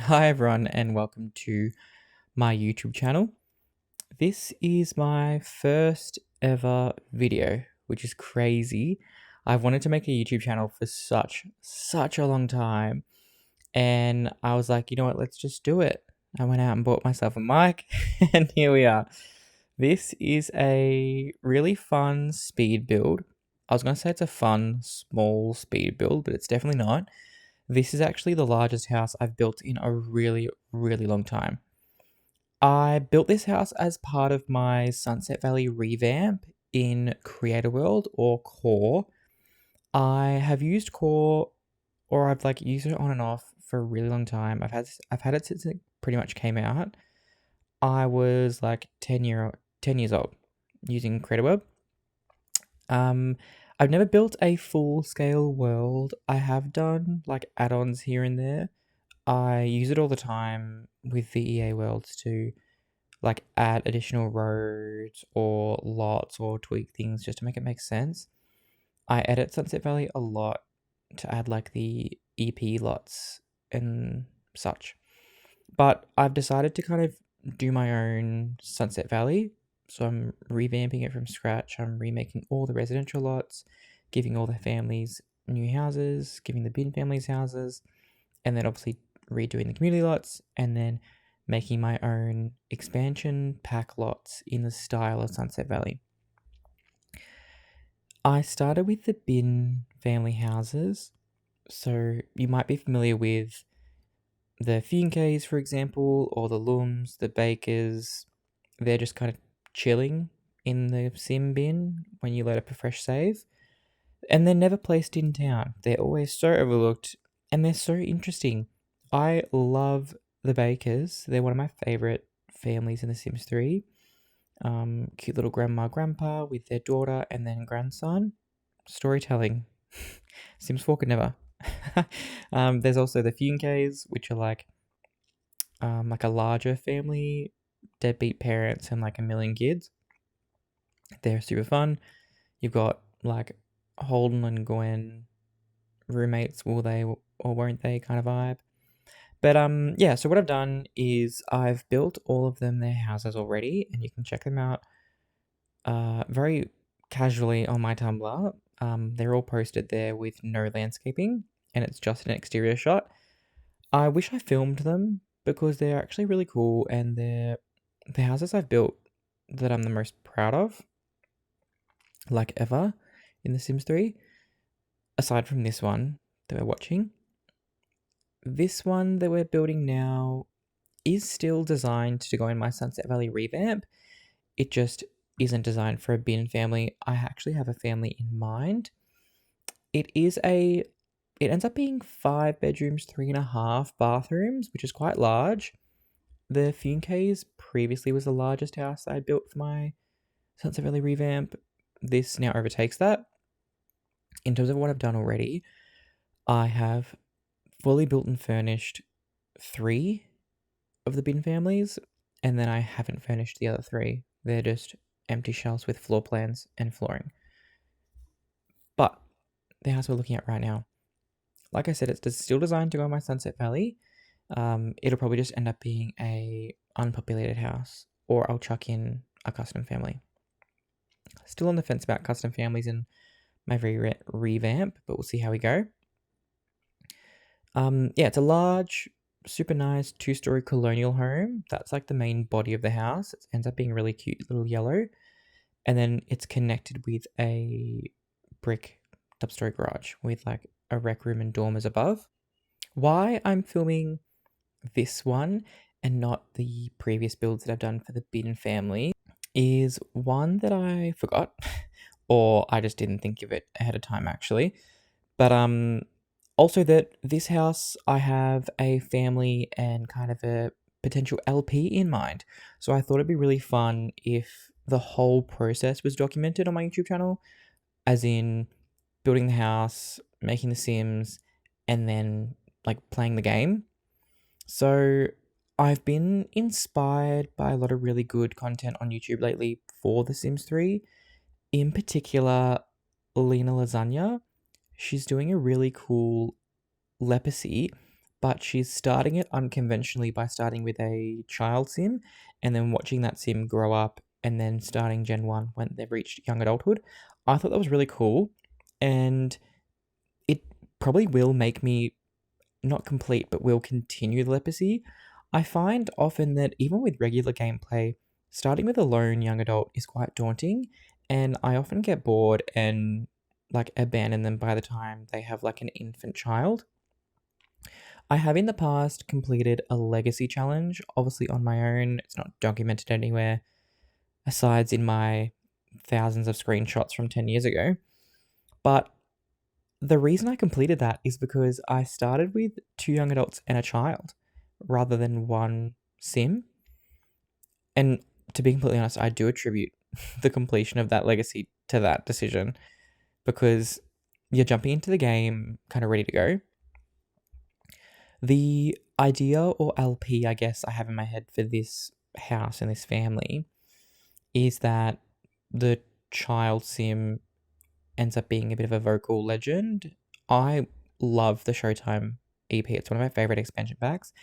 Hi everyone and welcome to my YouTube channel. This is my first ever video, which is crazy. I've wanted to make a YouTube channel for such a long time, and I was like, you know what, let's just do it. I went out and bought myself a mic and here we are. This is a really fun speed build. I was going to say it's a fun small speed build, but it's definitely not. This is actually the largest house I've built in a really long time. I built this house as part of my Sunset Valley revamp in Creator World or Core. I have used Core, or I've used it on and off for a really long time. I've had it since it pretty much came out. I was like 10 years old using Creator World. I've never built a full scale world. I have done like add-ons here and there. I use it all the time with the EA worlds to like add additional roads or lots or tweak things just to make it make sense. I edit Sunset Valley a lot to add like the EP lots and such. But I've decided to kind of do my own Sunset Valley. So I'm revamping it from scratch. I'm remaking all the residential lots, giving all the families new houses, giving the bin families houses, and then obviously redoing the community lots, and then making my own expansion pack lots in the style of Sunset Valley. I started with the bin family houses, so you might be familiar with the Funke's, for example, or the Lums, the Bakers. They're just kind of chilling in the sim bin when you load up a fresh save, and they're never placed in town. They're always so overlooked, and they're so interesting. I love the Bakers. They're one of my favorite families in The Sims 3. Cute little grandma, grandpa with their daughter and then grandson. Storytelling. Sims 4 could never. There's also the Funke's, which are like a larger family, deadbeat parents and like a million kids. They're super fun. You've got like Holden and Gwen, roommates, will they or won't they kind of vibe. But yeah, so what I've done is I've built all of them their houses already, and you can check them out very casually on my Tumblr. They're all posted there with no landscaping, and it's just an exterior shot. I wish I filmed them because they're actually really cool, and they're the houses I've built that I'm the most proud of, like ever, in The Sims 3. Aside from this one that we're watching, this one that we're building now is still designed to go in my Sunset Valley revamp. It just isn't designed for a bin family. I actually have a family in mind. It ends up being 5 bedrooms, 3.5 bathrooms, which is quite large. The Funke's previously was the largest house I built for my Sunset Valley revamp. This now overtakes that. In terms of what I've done already, I have fully built and furnished 3 of the bin families, and then I haven't furnished the other 3. They're just empty shells with floor plans and flooring. But the house we're looking at right now, like I said, it's still designed to go in my Sunset Valley. It'll probably just end up being a unpopulated house, or I'll chuck in a custom family. Still on the fence about custom families in my revamp, but we'll see how we go. Yeah, it's a large, super nice 2-story colonial home. That's like the main body of the house. It ends up being really cute, little yellow. And then it's connected with a brick double-story garage with like a rec room and dormers above. Why I'm filming this one and not the previous builds that I've done for the bin family is one that I forgot, or I just didn't think of it ahead of time actually. But also that this house, I have a family and kind of a potential LP in mind. So I thought it'd be really fun if the whole process was documented on my YouTube channel, as in building the house, making the Sims, and then like playing the game. So I've been inspired by a lot of really good content on YouTube lately for The Sims 3. In particular, Lina Lasagna. She's doing a really cool leprosy, but she's starting it unconventionally by starting with a child sim and then watching that sim grow up and then starting Gen 1 when they've reached young adulthood. I thought that was really cool, and it probably will make me not complete, but will continue the legacy. I find often that even with regular gameplay, starting with a lone young adult is quite daunting, and I often get bored and like abandon them by the time they have like an infant child. I have in the past completed a legacy challenge, obviously on my own. It's not documented anywhere, aside in my thousands of screenshots from 10 years ago. But the reason I completed that is because I started with two young adults and a child rather than one sim. And to be completely honest, I do attribute the completion of that legacy to that decision, because you're jumping into the game kind of ready to go. The idea or LP, I guess, I have in my head for this house and this family is that the child sim ends up being a bit of a vocal legend. I love the Showtime EP. It's one of my favorite expansion packs,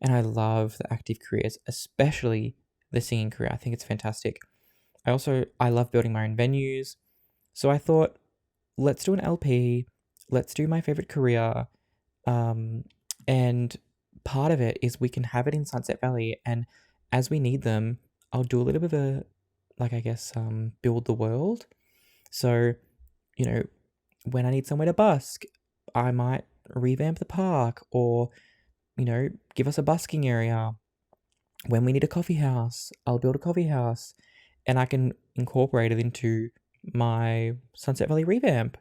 and I love the active careers, especially the singing career. I think it's fantastic. I love building my own venues. So I thought, let's do an LP. Let's do my favorite career. And part of it is we can have it in Sunset Valley, and as we need them, I'll do a little bit of a, like, I guess, build the world. So, you know, when I need somewhere to busk, I might revamp the park, or, give us a busking area. When we need a coffee house, I'll build a coffee house, and I can incorporate it into my Sunset Valley revamp.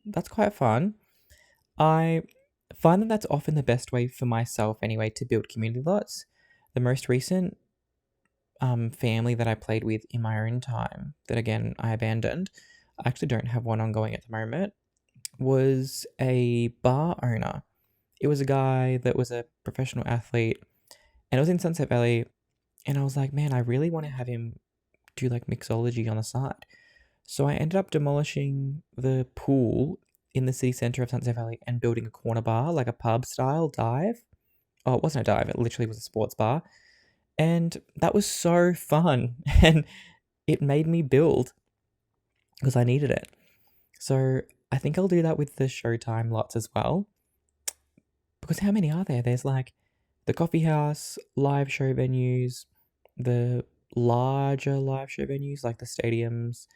That's quite fun. I find that that's often the best way for myself, anyway, to build community lots. The most recent family that I played with in my own time, that again I abandoned, I actually don't have one ongoing at the moment, was a bar owner. It was a guy that was a professional athlete, and it was in Sunset Valley. And I was like, man, I really want to have him do like mixology on the side. So I ended up demolishing the pool in the city centre of Sunset Valley and building a corner bar, like a pub style dive. Oh, it wasn't a dive, it literally was a sports bar. And that was so fun. And it made me build because I needed it. So I think I'll do that with the Showtime lots as well. Because how many are there? There's like the coffee house, live show venues, the larger live show venues like the stadiums,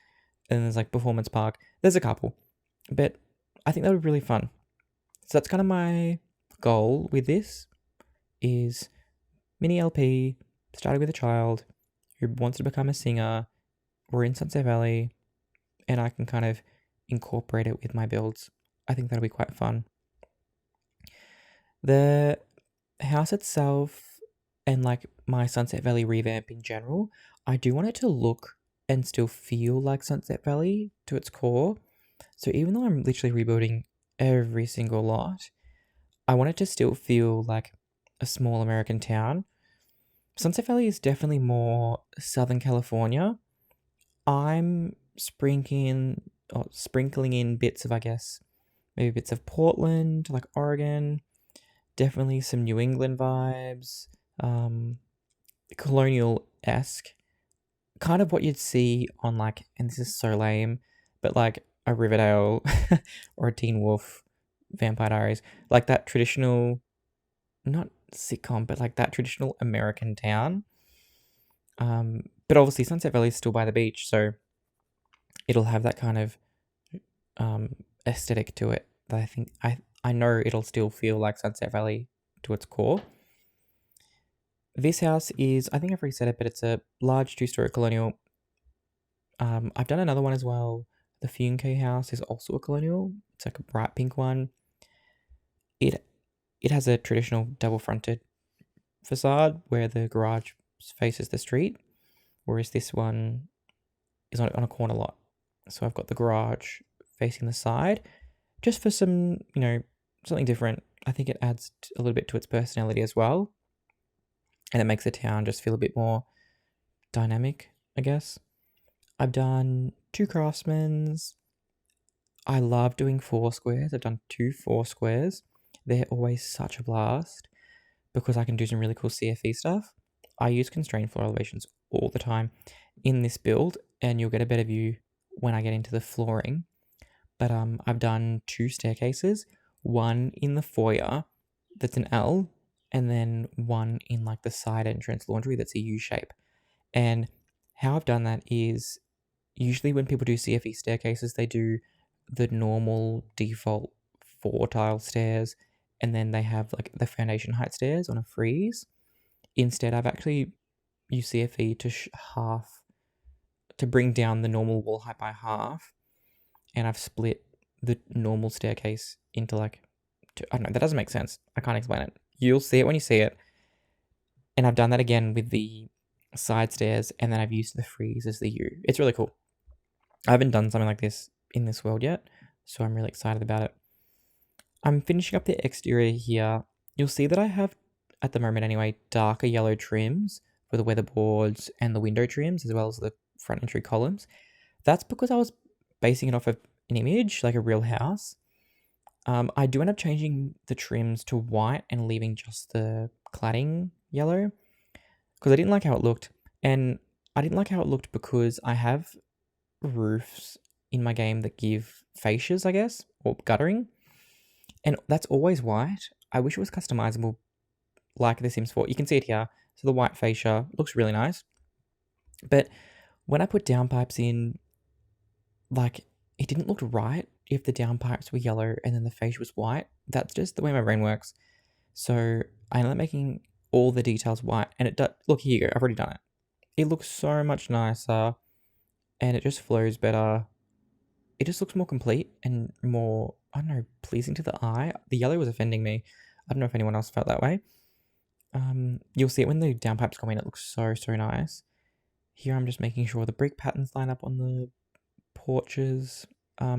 and there's like performance park. There's a couple, but I think that would be really fun. So that's kind of my goal with this is mini LP, starting with a child who wants to become a singer. We're in Sunset Valley, and I can kind of incorporate it with my builds. I think that'll be quite fun. The house itself and like my Sunset Valley revamp in general, I do want it to look and still feel like Sunset Valley to its core. So even though I'm literally rebuilding every single lot, I want it to still feel like a small American town. Sunset Valley is definitely more Southern California. I'm sprinkling in bits of, I guess, maybe bits of Portland, like Oregon, definitely some New England vibes, colonial-esque, kind of what you'd see on like, and this is so lame, but like a Riverdale or a Teen Wolf Vampire Diaries, like that traditional, not sitcom, but like that traditional American town. But obviously Sunset Valley is still by the beach, so it'll have that kind of aesthetic to it that I think I know it'll still feel like Sunset Valley to its core. This house is, I think I've already said it, but it's a large 2-story colonial. I've done another one as well. The Funke house is also a colonial. It's like a bright pink one. It has a traditional double fronted facade where the garage faces the street, whereas this one is on a corner lot. So I've got the garage facing the side, just for some, something different. I think it adds a little bit to its personality as well. And it makes the town just feel a bit more dynamic, I guess. I've done 2 craftsmans. I love doing 4 squares. I've done 2 4 squares. They're always such a blast because I can do some really cool CFE stuff. I use constrained floor elevations all the time in this build, and you'll get a better view when I get into the flooring. But I've done 2 staircases, one in the foyer that's an L, and then one in like the side entrance laundry that's a U shape. And how I've done that is usually when people do CFE staircases, they do the normal default 4 tile stairs, and then they have like the foundation height stairs on a frieze. Instead, I've actually used CFE to bring down the normal wall height by half, and I've split the normal staircase into like two. I don't know, that doesn't make sense. I can't explain it. You'll see it when you see it. And I've done that again with the side stairs, and then I've used the frieze as the U. It's really cool. I haven't done something like this in this world yet, so I'm really excited about it. I'm finishing up the exterior here. You'll see that I have, at the moment anyway, darker yellow trims for the weatherboards and the window trims, as well as the front entry columns. That's because I was basing it off of an image, like a real house. I do end up changing the trims to white and leaving just the cladding yellow because I didn't like how it looked. And I didn't like how it looked because I have roofs in my game that give fascias, I guess, or guttering. And that's always white. I wish it was customizable like the Sims 4. You can see it here. So the white fascia looks really nice. But when I put downpipes in, like, it didn't look right if the downpipes were yellow and then the fascia was white. That's just the way my brain works. So I ended up making all the details white. And it does, look, here you go. I've already done it. It looks so much nicer. And it just flows better. It just looks more complete and more, I don't know, pleasing to the eye. The yellow was offending me. I don't know if anyone else felt that way. You'll see it when the downpipes come in. It looks so, so nice. Here I'm just making sure the brick patterns line up on the porches.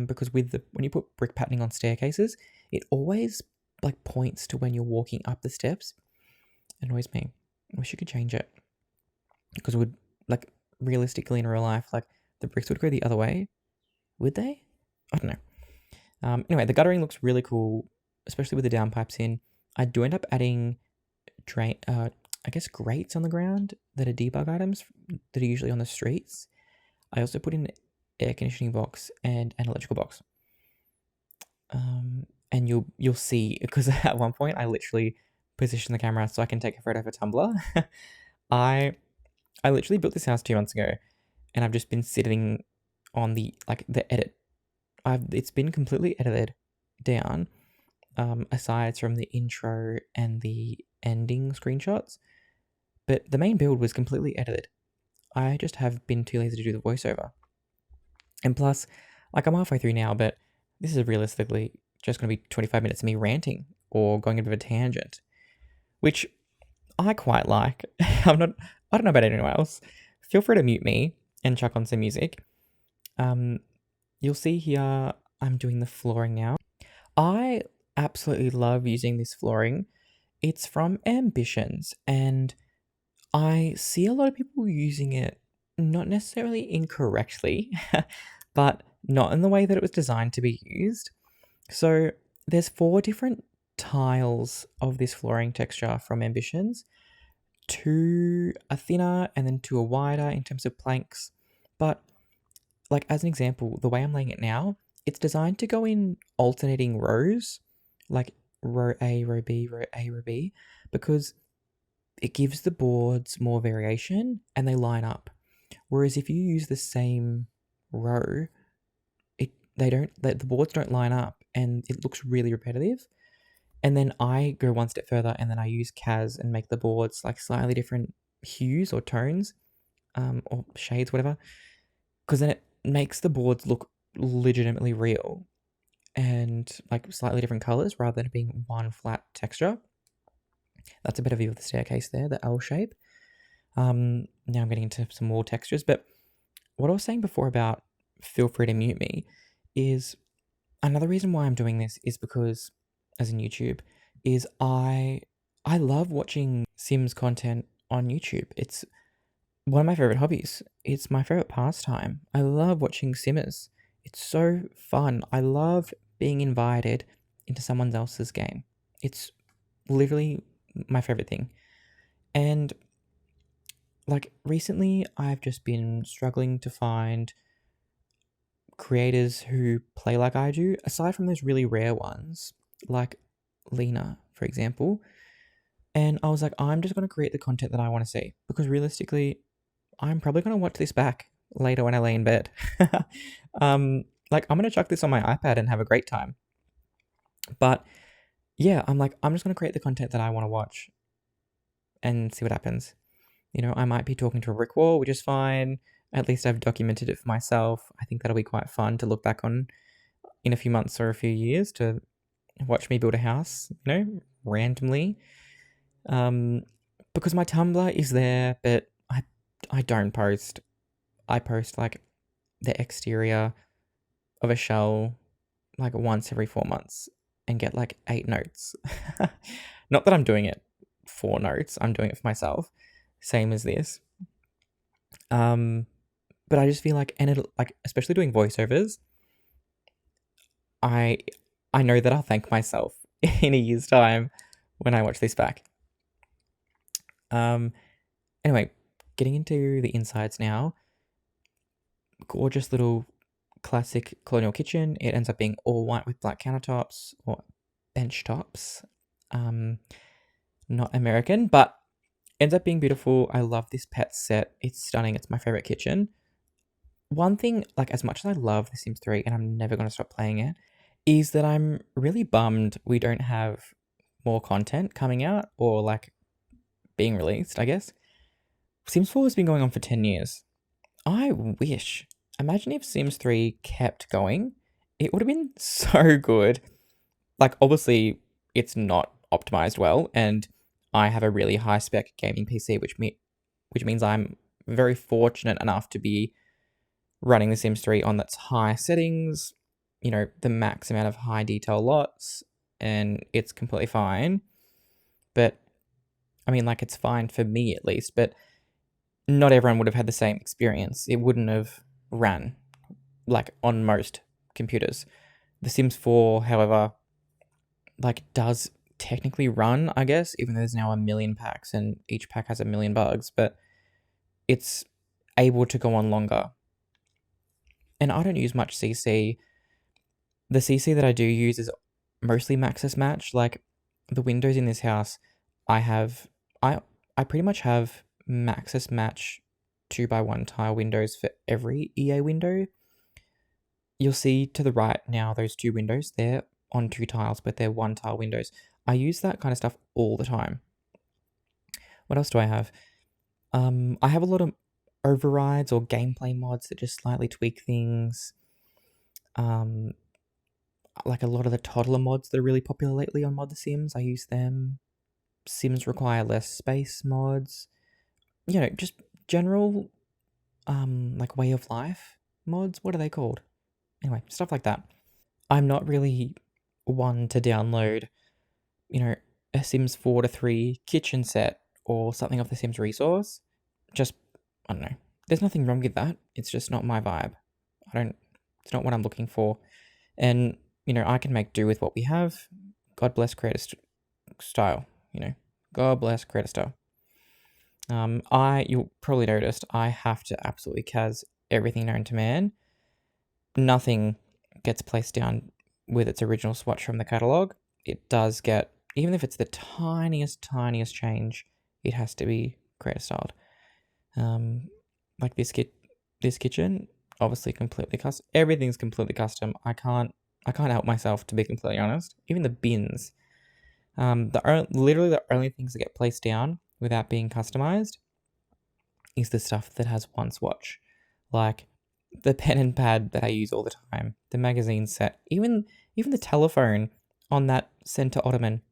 Because when you put brick patterning on staircases, it always like points to when you're walking up the steps. It annoys me. I wish you could change it. Because it would, like, realistically in real life, like, the bricks would go the other way. Would they? I don't know. Anyway, the guttering looks really cool, especially with the downpipes in. I do end up adding grates on the ground that are debug items that are usually on the streets. I also put in an air conditioning box and an electrical box. And you'll see, because at one point I literally positioned the camera so I can take a photo for Tumblr. I literally built this house 2 months ago, and I've just been sitting on the edit. It's been completely edited down, aside from the intro and the ending screenshots. But the main build was completely edited. I just have been too lazy to do the voiceover. And plus, like, I'm halfway through now, but this is realistically just going to be 25 minutes of me ranting or going a bit of a tangent, which I quite like. I don't know about anyone else. Feel free to mute me and chuck on some music. You'll see here I'm doing the flooring now. I absolutely love using this flooring. It's from Ambitions, and I see a lot of people using it not necessarily incorrectly, but not in the way that it was designed to be used. So there's 4 different tiles of this flooring texture from Ambitions. 2 are thinner and then 2 are wider in terms of planks. But like, as an example, the way I'm laying it now, it's designed to go in alternating rows, like row A, row B, row A, row B, because it gives the boards more variation and they line up. Whereas if you use the same row, the boards don't line up and it looks really repetitive. And then I go one step further and then I use CAS and make the boards like slightly different hues or tones, or shades, whatever, because then it makes the boards look legitimately real and like slightly different colors rather than being one flat texture. That's a better view of the staircase there, the L shape. Now I'm getting into some more textures, but what I was saying before about feel free to mute me is another reason why I'm doing this is because, as in YouTube, is I love watching Sims content on YouTube. It's one of my favorite hobbies. It's my favorite pastime. I love watching Simmers. It's so fun. I love being invited into someone else's game. It's literally my favorite thing. And like recently, I've just been struggling to find creators who play like I do, aside from those really rare ones, like Lina, for example. And I was like, I'm just going to create the content that I want to see because realistically, I'm probably going to watch this back later when I lay in bed. Like, I'm going to chuck this on my iPad and have a great time. But yeah, I'm like, I'm just going to create the content that I want to watch and see what happens. You know, I might be talking to a brick wall, which is fine. At least I've documented it for myself. I think that'll be quite fun to look back on in a few months or a few years to watch me build a house, you know, randomly. Because my Tumblr is there, but I don't post. I post like the exterior of a shell like once every 4 months and get like 8 notes. Not that I'm doing it for notes, I'm doing it for myself. Same as this. But I just feel like, and it like, especially doing voiceovers, I I know that I'll thank myself in a year's time when I watch this back. Um, anyway, getting into the insides now. Gorgeous little classic colonial kitchen. It ends up being all white with black countertops or bench tops. Not American, but ends up being beautiful. I love this pet set. It's stunning. It's my favorite kitchen. One thing, like as much as I love The Sims 3 and I'm never going to stop playing it, is that I'm really bummed we don't have more content coming out or like being released, I guess. Sims 4 has been going on for 10 years. I wish. Imagine if Sims 3 kept going. It would have been so good. Like, obviously, it's not optimized well, and I have a really high spec gaming PC, which means I'm very fortunate enough to be running The Sims 3 on its high settings, you know, the max amount of high detail lots, and it's completely fine. But, I mean, like, it's fine for me at least, but not everyone would have had the same experience. It wouldn't have ran like on most computers. The Sims 4, however, like does technically run, I guess, even though there's now a million packs and each pack has a million bugs, but it's able to go on longer. And I don't use much CC. The CC that I do use is mostly Maxis Match. Like the windows in this house, I pretty much have Maxis Match 2x1 tile windows for every EA window. You'll see to the right now those two windows, they're on 2 tiles, but they're 1 tile windows. I use that kind of stuff all the time. What else do I have? I have a lot of overrides or gameplay mods that just slightly tweak things. Like a lot of the toddler mods that are really popular lately on Mod The Sims, I use them. Sims Require Less Space mods. You know, just general, like way of life mods. What are they called? Anyway, stuff like that. I'm not really one to download, you know, a Sims 4 to 3 kitchen set or something off the Sims resource. Just, I don't know. There's nothing wrong with that. It's just not my vibe. It's not what I'm looking for. And, you know, I can make do with what we have. God bless creator style, you know. God bless creator style. You'll probably noticed, I have to absolutely cas everything known to man. Nothing gets placed down with its original swatch from the catalogue. It does get, even if it's the tiniest change, it has to be creator styled. Like this kitchen, obviously completely custom. Everything's completely custom. I can't help myself, to be completely honest. Even the bins. Literally the only things that get placed down without being customized is the stuff that has one swatch. Like the pen and pad that I use all the time, the magazine set, even the telephone on that center ottoman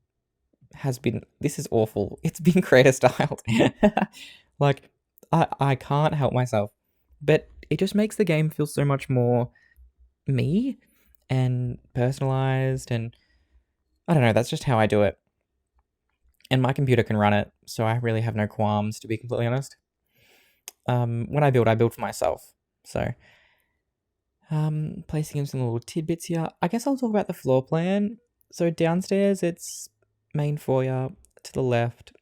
this is awful. It's been creator styled. Like, I can't help myself. But it just makes the game feel so much more me and personalized, and I don't know, that's just how I do it. And my computer can run it, so I really have no qualms, to be completely honest. When I build for myself. So, placing in some little tidbits here. I guess I'll talk about the floor plan. So downstairs, it's main foyer. To the left,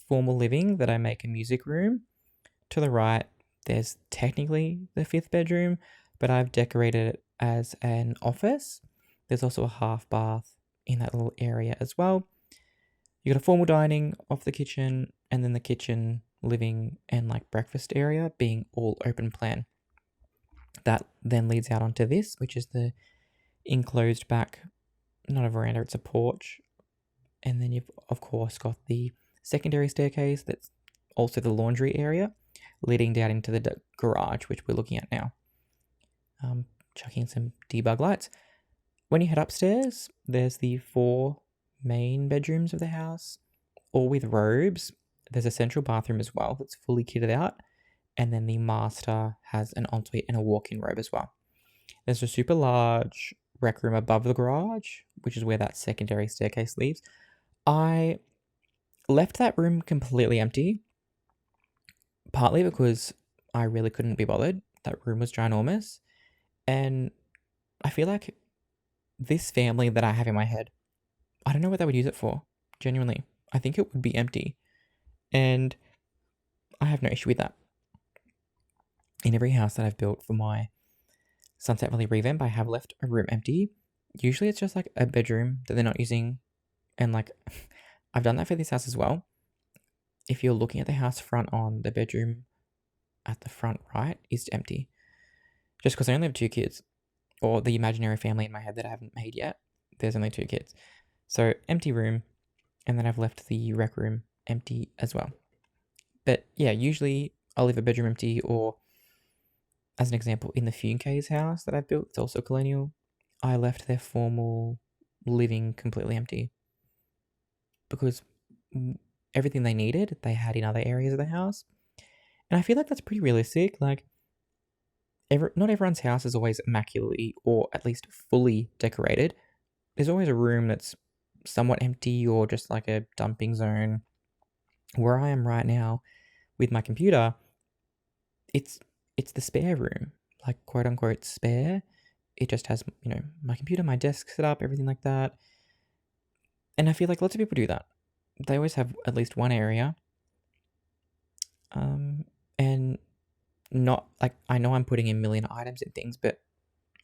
formal living that I make a music room. To the right, there's technically the fifth bedroom, but I've decorated it as an office. There's also a half bath in that little area as well. You got a formal dining off the kitchen, and then the kitchen, living, and like breakfast area being all open plan. That then leads out onto this, which is the enclosed back, not a veranda, it's a porch. And then you've, of course, got the secondary staircase that's also the laundry area leading down into the garage, which we're looking at now. Chucking some debug lights. When you head upstairs, there's the 4 main bedrooms of the house, all with robes. There's a central bathroom as well that's fully kitted out. And then the master has an ensuite and a walk-in robe as well. There's a super large rec room above the garage, which is where that secondary staircase leads. I left that room completely empty, partly because I really couldn't be bothered. That room was ginormous. And I feel like this family that I have in my head, I don't know what they would use it for, genuinely. I think it would be empty. And I have no issue with that. In every house that I've built for my Sunset Valley revamp, I have left a room empty. Usually it's just like a bedroom that they're not using. And like, I've done that for this house as well. If you're looking at the house front on, the bedroom at the front right is empty. Just because I only have 2 kids, or the imaginary family in my head that I haven't made yet, there's only 2 kids. So empty room, and then I've left the rec room empty as well. But yeah, usually I'll leave a bedroom empty, or as an example, in the Funcay's house that I've built, it's also colonial, I left their formal living completely empty because everything they needed, they had in other areas of the house. And I feel like that's pretty realistic. Like, not everyone's house is always immaculately or at least fully decorated. There's always a room that's somewhat empty or just like a dumping zone. Where I am right now with my computer, it's the spare room, like quote unquote spare. It just has, my computer, my desk set up, everything like that. And I feel like lots of people do that. They always have at least one area. And not like, I know I'm putting in a million items and things, but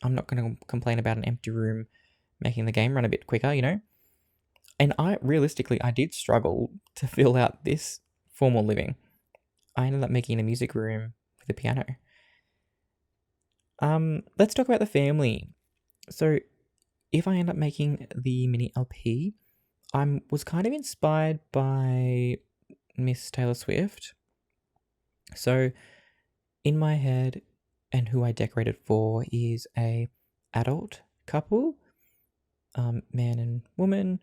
I'm not going to complain about an empty room making the game run a bit quicker, And I did struggle to fill out this formal living. I ended up making a music room with a piano. Let's talk about the family. So if I end up making the mini LP, I was kind of inspired by Miss Taylor Swift. So in my head, and who I decorated for, is a adult couple, man and woman.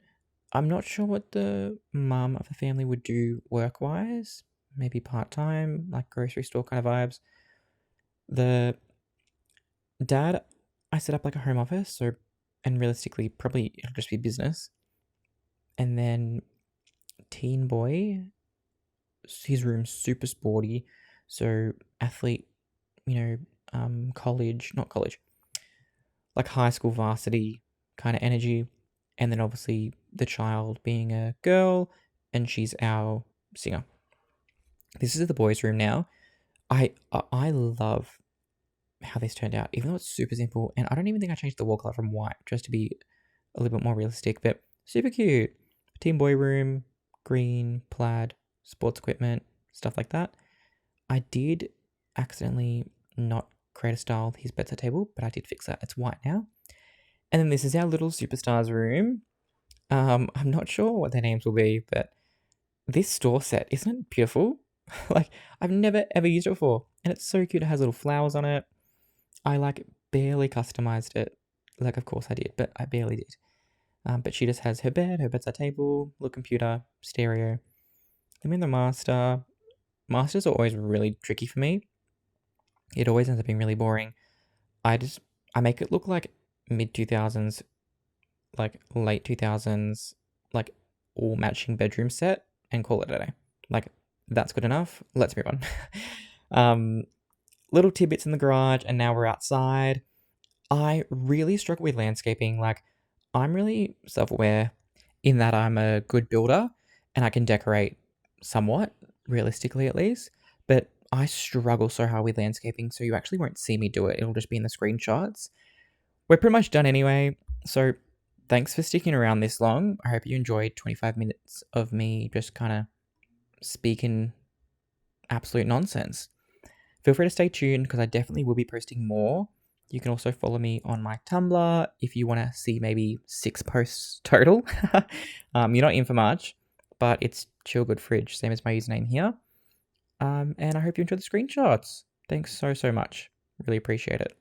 I'm not sure what the mum of the family would do work-wise. Maybe part-time, like grocery store kind of vibes. The dad, I set up like a home office, and realistically, probably it'll just be business. And then teen boy, his room's super sporty, so athlete, not college, like high school varsity kind of energy. And then obviously the child being a girl, and she's our singer. This is the boys' room now. I love how this turned out, even though it's super simple. And I don't even think I changed the wall color from white, just to be a little bit more realistic, but super cute. Teen boy room, green, plaid, sports equipment, stuff like that. I did accidentally not create a style his bedside table, but I did fix that. It's white now. And then this is our little superstars room. I'm not sure what their names will be, but this store set, isn't it beautiful? Like, I've never ever used it before, and it's so cute. It has little flowers on it. I barely customized it. Like, of course I did, but I barely did. But she just has her bed, her bedside table, little computer, stereo. Then we have the master. Masters are always really tricky for me. It always ends up being really boring. I make it look like mid-2000s, like late 2000s, like all matching bedroom set, and call it a day. Like, that's good enough. Let's move on. Little tidbits in the garage, and now we're outside. I really struggle with landscaping. Like, I'm really self-aware, in that I'm a good builder and I can decorate somewhat, realistically at least. But I struggle so hard with landscaping, so you actually won't see me do it. It'll just be in the screenshots. We're pretty much done anyway. So thanks for sticking around this long. I hope you enjoyed 25 minutes of me just kind of speaking absolute nonsense. Feel free to stay tuned because I definitely will be posting more. You can also follow me on my Tumblr if you want to see maybe 6 posts total. You're not in for much, but it's Chill Good Fridge, same as my username here. And I hope you enjoy the screenshots. Thanks so much. Really appreciate it.